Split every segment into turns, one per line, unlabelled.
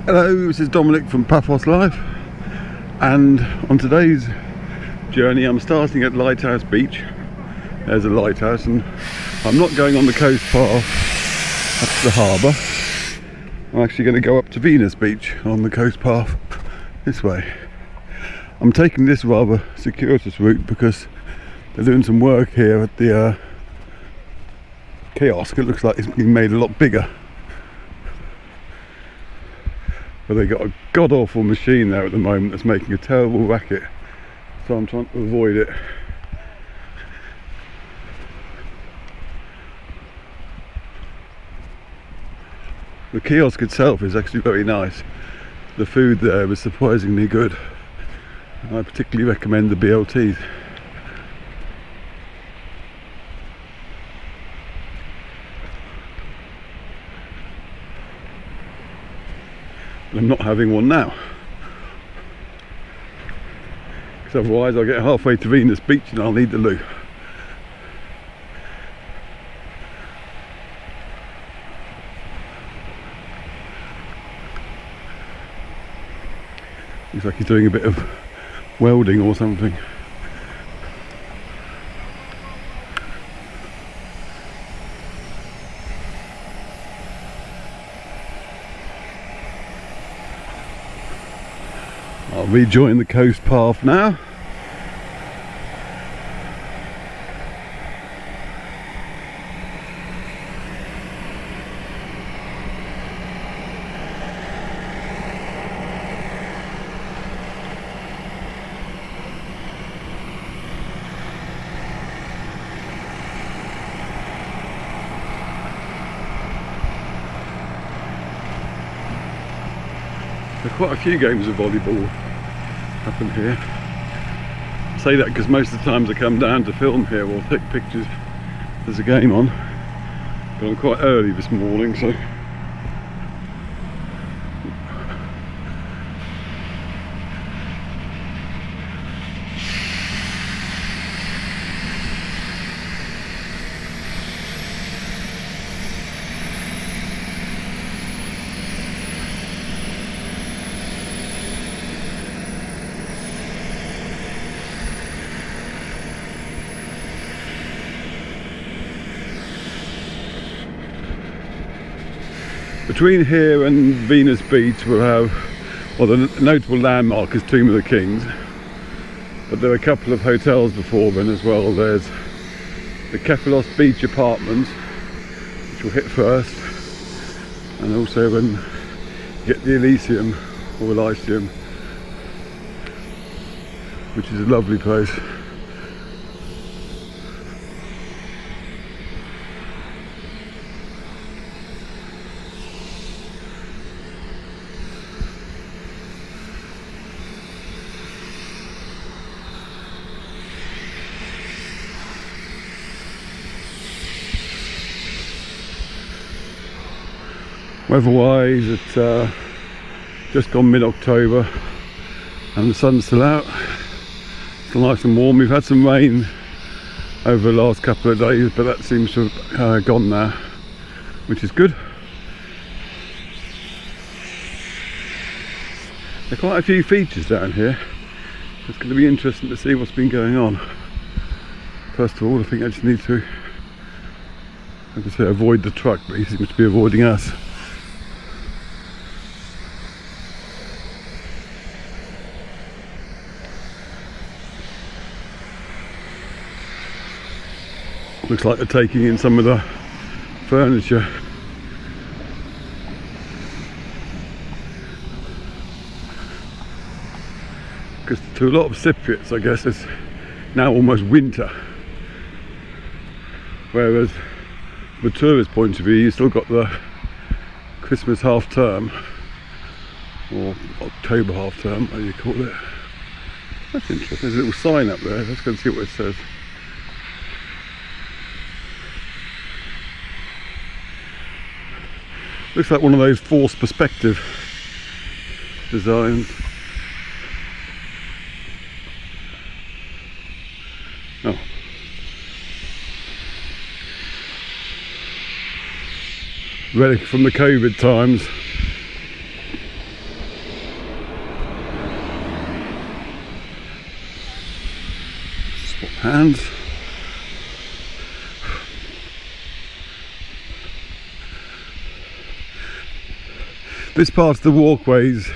Hello, this is Dominic from Paphos Life, and on today's journey I'm starting at Lighthouse Beach. There's a lighthouse, and I'm not going on the coast path up to the harbour. I'm actually going to go up to Venus Beach on the coast path this way. I'm taking this rather circuitous route because they're doing some work here at the kiosk. It looks like it's being made a lot bigger. But they got a god-awful machine there at the moment that's making a terrible racket, so I'm trying to avoid it. The kiosk itself is actually very nice. The food there is surprisingly good. I particularly recommend the BLTs. But I'm not having one now, because otherwise I'll get halfway to Venus Beach and I'll need the loo. Looks like he's doing a bit of welding or something. I'll rejoin the coast path now. There are quite a few games of volleyball happen here. I say that because most of the times I come down to film here or take pictures, there's a game on, but I'm quite early this morning, so between here and Venus Beach we'll have, well, the notable landmark is Tomb of the Kings, but there are a couple of hotels before then as well. There's the Paphos Beach Apartments, which we'll hit first, and also then get the Elysium or Elysium, which is a lovely place. Weather-wise, it's just gone mid-October and the sun's still out. It's nice and warm. We've had some rain over the last couple of days, but that seems to have gone now, which is good. There are quite a few features down here. It's going to be interesting to see what's been going on. First of all, I think I just need to, like I say, avoid the truck, but he seems to be avoiding us. Looks like they're taking in some of the furniture. Because to a lot of Cypriots, I guess, it's now almost winter. Whereas from a tourist point of view, you've still got the Christmas half term, or October half term, how you call it. That's interesting. There's a little sign up there. Let's go and see what it says. Looks like one of those forced perspective designs. Oh. Relic from the COVID times. hands. This part of the walkway's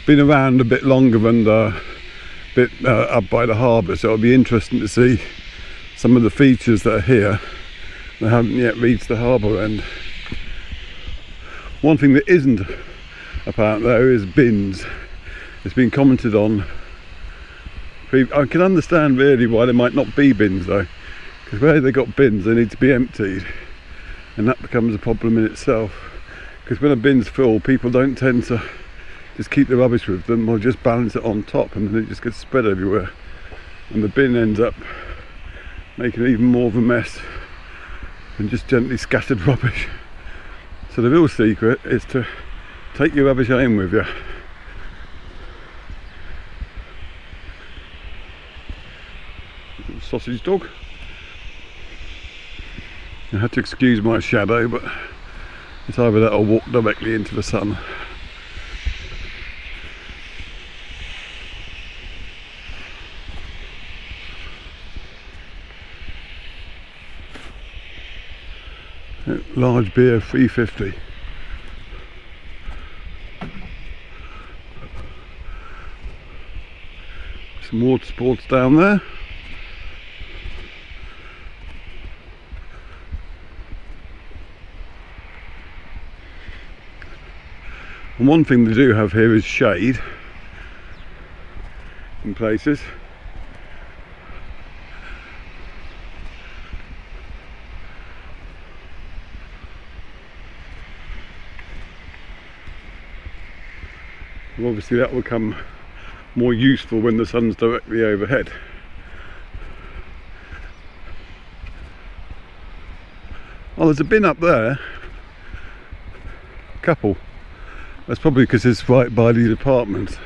been around a bit longer than the bit up by the harbour, so it'll be interesting to see some of the features that are here that haven't yet reached the harbour end. One thing that isn't apparent though is bins. It's been commented on. I can understand really why there might not be bins though, because where they got bins they need to be emptied, and that becomes a problem in itself, because when a bin's full people don't tend to just keep the rubbish with them or just balance it on top, and then it just gets spread everywhere and the bin ends up making even more of a mess than just gently scattered rubbish. So the real secret is to take your rubbish home with you. Sausage dog. I had to excuse my shadow, but it's either that or walk directly into the sun. Large beer, $3.50. Some water sports down there. And one thing they do have here is shade in places. And obviously that will become more useful when the sun's directly overhead. Oh, there's a bin up there. Couple. That's probably because it's right by these apartments.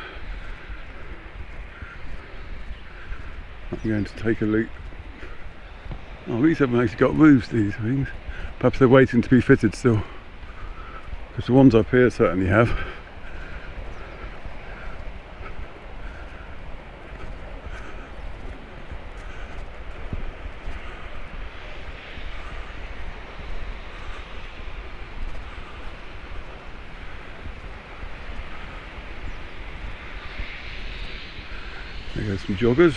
I'm going to take a look. Oh, these haven't actually got roofs, these things. Perhaps they're waiting to be fitted still, because the ones up here certainly have. There goes some joggers.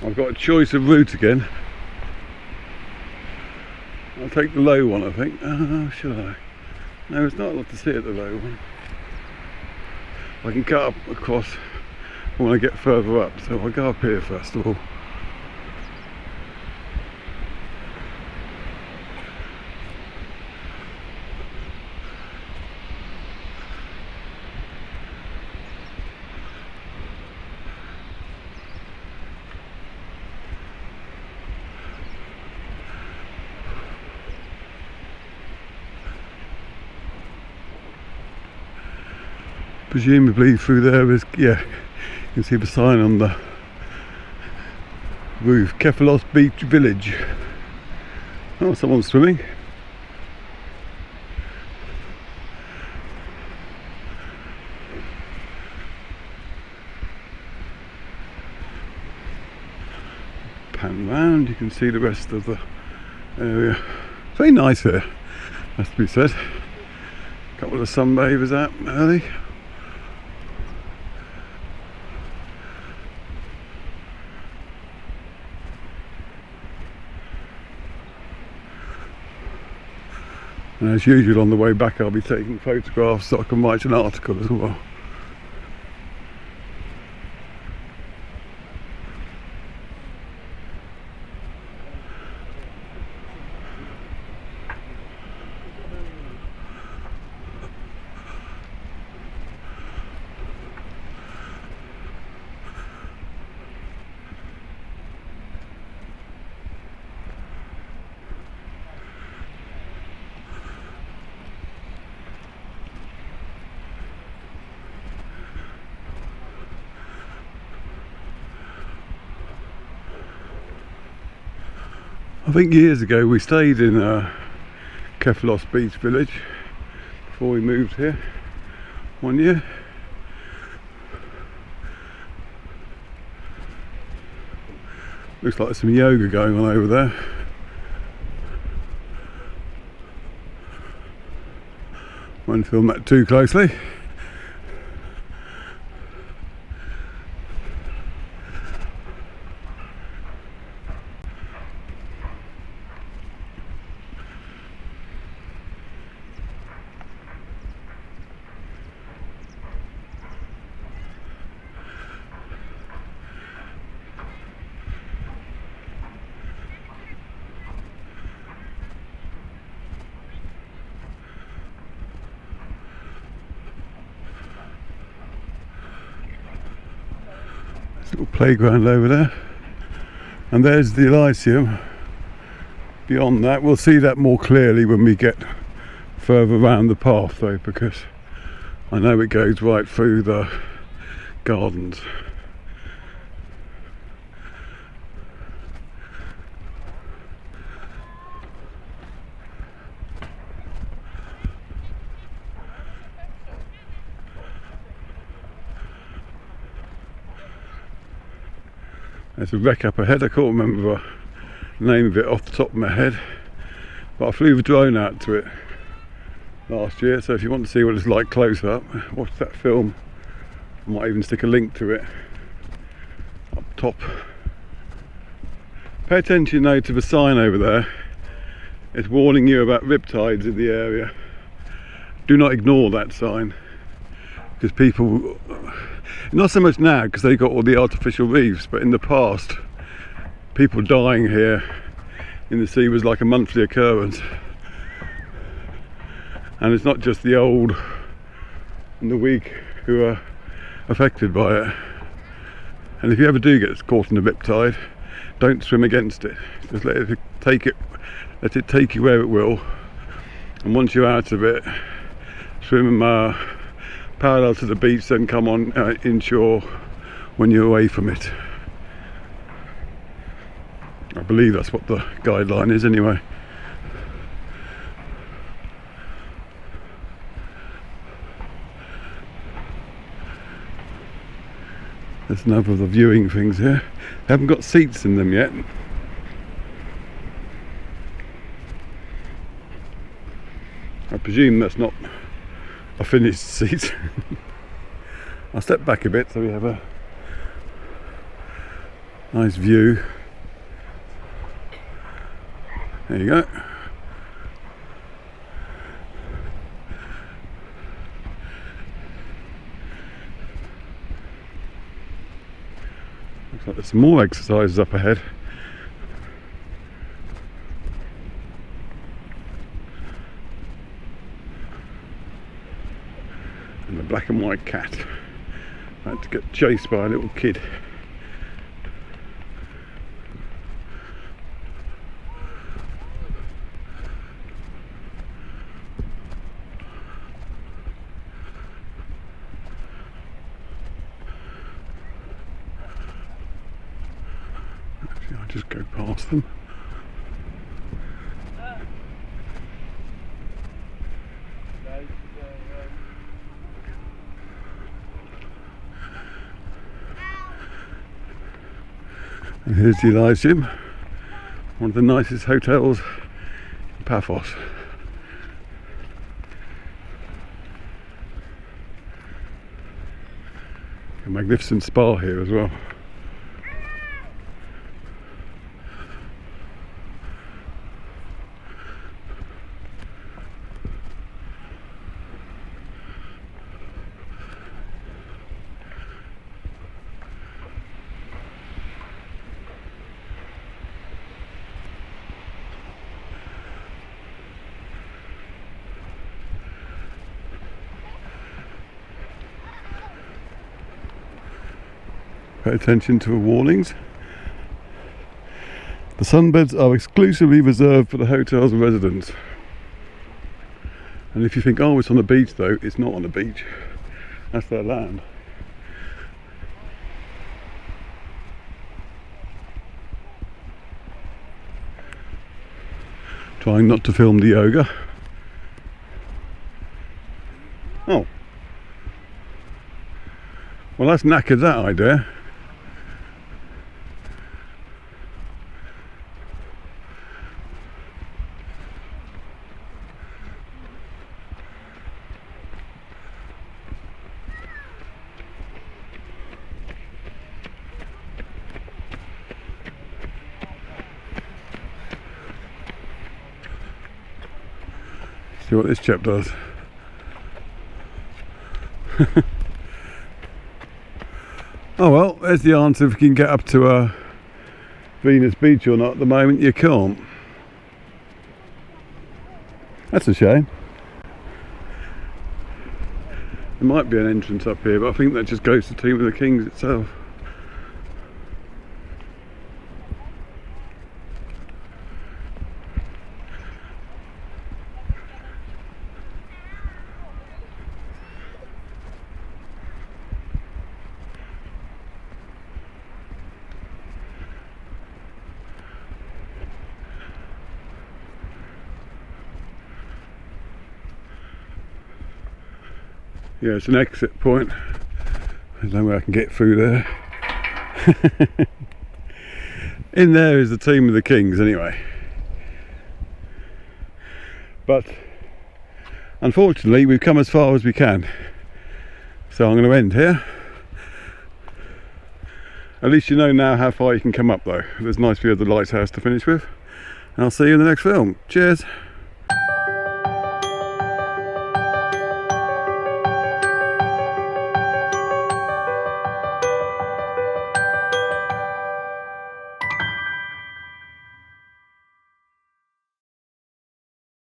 I've got a choice of route again. I'll take the low one, I think. Should I? No, there's not a lot to see at the low one. I can cut up across when I get further up, so I'll go up here first of all. Presumably through there is, yeah, you can see the sign on the roof, Lighthouse Beach Village. Oh, someone's swimming. Pan round, you can see the rest of the area. It's very nice here, has to be said. A couple of sunbathers out early. And as usual on the way back I'll be taking photographs so I can write an article as well. I think years ago we stayed in Lighthouse Beach village before we moved here one year. Looks like there's some yoga going on over there. Won't film that too closely. Little playground over there, and there's the Elysium. Beyond that, we'll see that more clearly when we get further around the path though, because I know it goes right through the gardens. There's a wreck up ahead. I can't remember the name of it off the top of my head, but I flew the drone out to it last year, so if you want to see what it's like close up, watch that film. I might even stick a link to it up top. Pay attention though to the sign over there. It's warning you about riptides in the area. Do not ignore that sign, because people, not so much now because they've got all the artificial reefs, but in the past people dying here in the sea was like a monthly occurrence. And it's not just the old and the weak who are affected by it. And if you ever do get caught in a riptide, don't swim against it. Just let it take you where it will, and once you're out of it, swim parallel to the beach, then come on inshore when you're away from it. I believe that's what the guideline is anyway. There's another of the viewing things here. They haven't got seats in them yet. I presume that's not a finished seat. I'll step back a bit so we have a nice view. There you go. Looks like there's some more exercises up ahead. And the black and white cat had to get chased by a little kid. Actually, I'll just go past them. And here's the Elysium, one of the nicest hotels in Paphos. A magnificent spa here as well. Pay attention to the warnings. The sunbeds are exclusively reserved for the hotel's residents. And if you think, oh, it's on the beach though, it's not on the beach. That's their land. Trying not to film the yoga. Oh. Well, that's knackered, that idea. See what this chap does. Oh well, there's the answer if you can get up to Venus Beach or not. At the moment you can't. That's a shame. There might be an entrance up here, but I think that just goes to Team of the Kings itself. Yeah, it's an exit point. There's no way I can get through there. In there is the Team of the Kings anyway. But unfortunately we've come as far as we can. So I'm going to end here. At least you know now how far you can come up though. There's a nice view of the lighthouse to finish with. And I'll see you in the next film. Cheers!